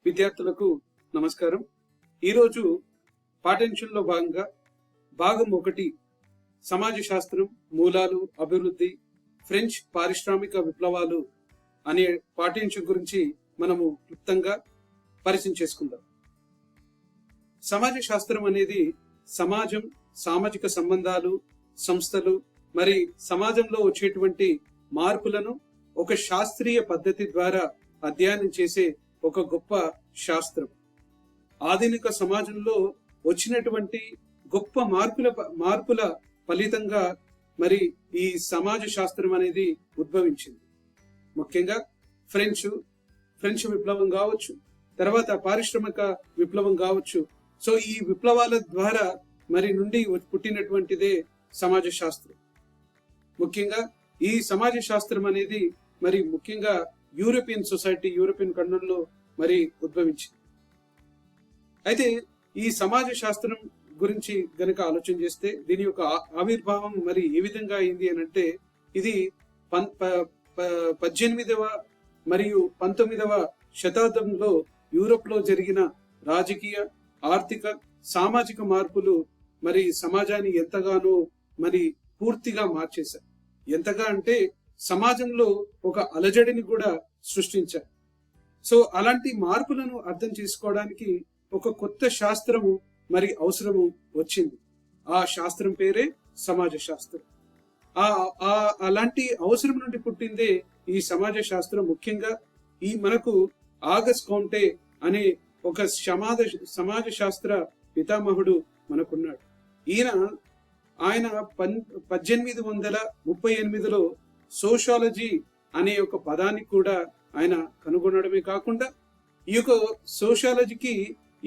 విద్యార్థులకు నమస్కారం. ఈరోజు పాఠ్యాంశంలో భాగంగా భాగం 1 సమాజ శాస్త్రం మూలాలు అభివృద్ధి ఫ్రెంచ్ పారిశ్రామిక విప్లవాలు అనే పాఠ్యాంశం గురించి మనము క్లుప్తంగా పరిచయం చేసుకుందాం. సమాజ శాస్త్రం అనేది సమాజం, సామాజిక సంబంధాలు, సంస్థలు మరి సమాజంలో వచ్చేటువంటి మార్పులను ఒక శాస్త్రీయ పద్ధతి ద్వారా అధ్యయనం చేసే ఒక గొప్ప శాస్త్రం. ఆధునిక సమాజంలో వచ్చినటువంటి గొప్ప మార్పుల ఫలితంగా మరి ఈ సమాజ శాస్త్రం అనేది ఉద్భవించింది. ముఖ్యంగా ఫ్రెంచ్ విప్లవం కావచ్చు, తర్వాత పారిశ్రామిక విప్లవం కావచ్చు. సో ఈ విప్లవాల ద్వారా మరి నుండి పుట్టినటువంటిదే సమాజ శాస్త్రం. ముఖ్యంగా ఈ సమాజ శాస్త్రం అనేది మరి ముఖ్యంగా యూరోపియన్ ఖండంలో మరి ఉద్భవించింది. అయితే ఈ సమాజ శాస్త్రం గురించి గనక ఆలోచన చేస్తే దీని యొక్క ఆవిర్భావం మరి ఏ విధంగా అయింది అని అంటే, ఇది 18వ మరియు 19వ శతాబ్దంలో యూరోప్ లో జరిగిన రాజకీయ, ఆర్థిక, సామాజిక మార్పులు మరి సమాజాన్ని ఎంతగానో మరి పూర్తిగా మార్చేశారు. ఎంతగా అంటే సమాజంలో ఒక అలజడిని కూడా సృష్టించారు. సో అలాంటి మార్పులను అర్థం చేసుకోవడానికి ఒక కొత్త శాస్త్రము మరి అవసరము వచ్చింది. ఆ శాస్త్రం పేరే సమాజ శాస్త్రం. అలాంటి అవసరం నుండి పుట్టిందే ఈ సమాజ శాస్త్రం. ముఖ్యంగా ఈ మనకు ఆగస్ట్ కాంటే అనే ఒక సమాజ శాస్త్ర పితామహుడు మనకున్నాడు. ఆయన 1838లో సోషాలజీ అనే ఒక పదాన్ని కూడా ఆయన కనుగొనడమే కాకుండా ఈ యొక్క సోషాలజీకి,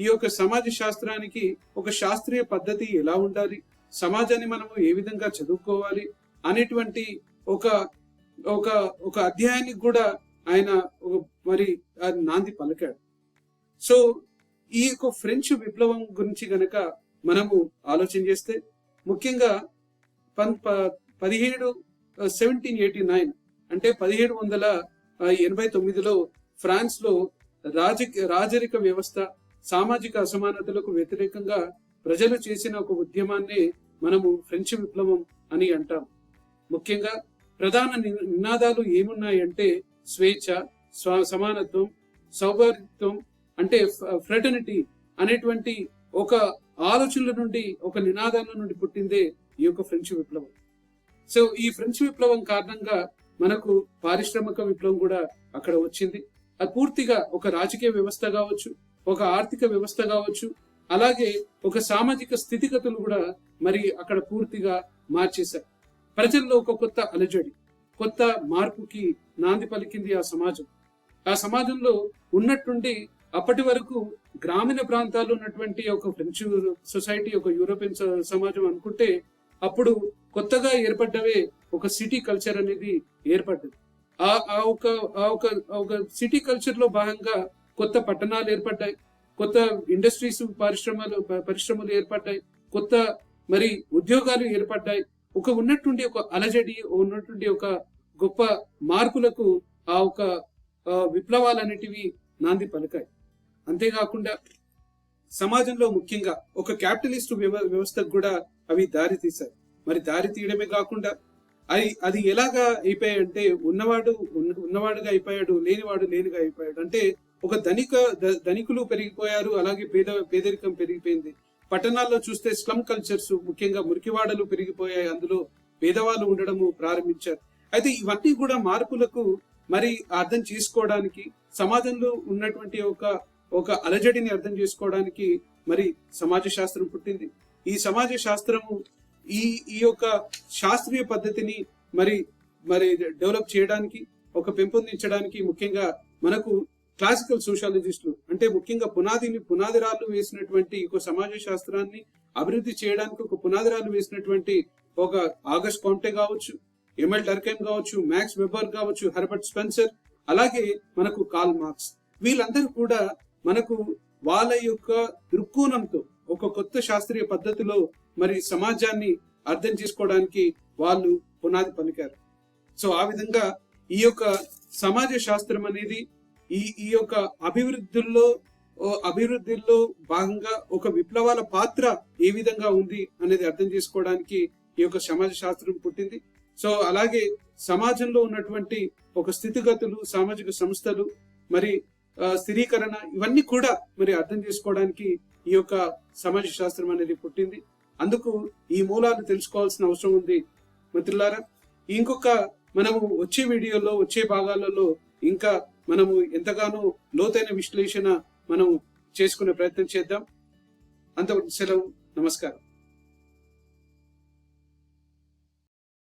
ఈ యొక్క సమాజ శాస్త్రానికి ఒక శాస్త్రీయ పద్ధతి ఎలా ఉండాలి, సమాజాన్ని మనము ఏ విధంగా చదువుకోవాలి అనేటువంటి ఒక ఒక ఒక అధ్యాయానికి కూడా ఆయన మరి నాంది పలికాడు. సో ఈ యొక్క ఫ్రెంచ్ విప్లవం గురించి గనక మనము ఆలోచన చేస్తే, ముఖ్యంగా 1789 అంటే 1789లో ఫ్రాన్స్ లో రాజరిక వ్యవస్థ, సామాజిక అసమానతలకు వ్యతిరేకంగా ప్రజలు చేసిన ఒక ఉద్యమాన్ని మనము ఫ్రెంచ్ విప్లవం అని అంటాం. ముఖ్యంగా ప్రధాన నినాదాలు ఏమున్నాయంటే స్వేచ్ఛ, సమానత్వం, సౌభాగ్యత్వం అంటే ఫ్రెటర్నిటీ అనేటువంటి ఒక ఆలోచనల నుండి, ఒక నినాదాల నుండి పుట్టిందే ఈ యొక్క ఫ్రెంచ్ విప్లవం. సో ఈ ఫ్రెంచ్ విప్లవం కారణంగా మనకు పారిశ్రామిక విప్లవం కూడా అక్కడ వచ్చింది. అది పూర్తిగా ఒక రాజకీయ వ్యవస్థ కావచ్చు, ఒక ఆర్థిక వ్యవస్థ కావచ్చు, అలాగే ఒక సామాజిక స్థితిగతులు కూడా మరి అక్కడ పూర్తిగా మార్చేశారు. ప్రజల్లో ఒక కొత్త అలజడి, కొత్త మార్పుకి నాంది పలికింది ఆ సమాజం. ఆ సమాజంలో ఉన్నట్టుండి అప్పటి వరకు గ్రామీణ ప్రాంతాల్లో ఉన్నటువంటి ఒక ఫ్రెంచ్ సొసైటీ, ఒక యూరోపియన్ సమాజం అనుకుంటే, అప్పుడు కొత్తగా ఏర్పడ్డవే ఒక సిటీ కల్చర్ అనేది ఏర్పడ్డది. ఒక సిటీ కల్చర్ లో భాగంగా కొత్త పట్టణాలు ఏర్పడ్డాయి, కొత్త ఇండస్ట్రీస్, పరిశ్రమలు ఏర్పడ్డాయి, కొత్త మరి ఉద్యోగాలు ఏర్పడ్డాయి. ఉన్నటువంటి ఒక అలజడి, ఉన్నటువంటి ఒక గొప్ప మార్పులకు ఆ ఒక విప్లవాలన్నిటివి నాంది పలికాయి. అంతేకాకుండా సమాజంలో ముఖ్యంగా ఒక క్యాపిటలిస్ట్ వ్యవస్థకు కూడా అవి దారి తీశాయి. మరి దారి తీయడమే కాకుండా అది ఎలాగా అయిపోయాయంటే, ఉన్నవాడుగా అయిపోయాడు, లేనివాడు లేనిగా అయిపోయాడు. అంటే ఒక ధనికులు పెరిగిపోయారు, అలాగే పేదరికం పెరిగిపోయింది. పట్టణాల్లో చూస్తే స్లమ్ కల్చర్స్, ముఖ్యంగా మురికివాడలు పెరిగిపోయాయి, అందులో పేదవాళ్ళు ఉండడము ప్రారంభించారు. అయితే ఇవన్నీ కూడా మార్పులకు మరి అర్థం చేసుకోవడానికి, సమాజంలో ఉన్నటువంటి ఒక అలజడిని అర్థం చేసుకోవడానికి మరి సమాజ శాస్త్రం పుట్టింది. ఈ సమాజ శాస్త్రము ఈ యొక్క శాస్త్రీయ పద్ధతిని మరి డెవలప్ చేయడానికి, పెంపొందించడానికి ముఖ్యంగా మనకు క్లాసికల్ సోషాలజిస్టులు, అంటే ముఖ్యంగా పునాది రాళ్ళు వేసినటువంటి ఒక సమాజ శాస్త్రాన్ని అభివృద్ధి చేయడానికి ఒక పునాది రాళ్ళు వేసినటువంటి ఒక ఆగస్ట్ కాంటే కావచ్చు, ఎమ్ఎల్ డర్కైమ్ కావచ్చు, మ్యాక్స్ వెబర్ కావచ్చు, హెర్బర్ట్ స్పెన్సర్, అలాగే మనకు కార్ల్ మార్క్స్, వీళ్ళందరూ కూడా మనకు వాళ్ళ యొక్క దృక్కోణంతో ఒక కొత్త శాస్త్రీయ పద్ధతిలో మరి సమాజాన్ని అర్థం చేసుకోవడానికి వాళ్ళు పునాది పలికారు. సో ఆ విధంగా ఈ యొక్క సమాజ శాస్త్రం అనేది ఈ యొక్క అభివృద్ధిలో భాగంగా ఒక విప్లవాల పాత్ర ఏ విధంగా ఉంది అనేది అర్థం చేసుకోవడానికి ఈ యొక్క సమాజ శాస్త్రం పుట్టింది. సో అలాగే సమాజంలో ఉన్నటువంటి ఒక స్థితిగతులు, సామాజిక సంస్థలు, మరి స్థిరీకరణ, ఇవన్నీ కూడా మరి అర్థం చేసుకోవడానికి ఈ యొక్క సమాజ శాస్త్రం అనేది పుట్టింది. అందుకు ఈ మూలాలు తెలుసుకోవాల్సిన అవసరం ఉంది మిత్రులారా. ఇంకొక మనము వచ్చే వీడియోలో, వచ్చే భాగాలలో ఇంకా మనము ఎంతగానో లోతైన విశ్లేషణ మనం చేసుకునే ప్రయత్నం చేద్దాం. అంతవరకు సెలవు, నమస్కారం.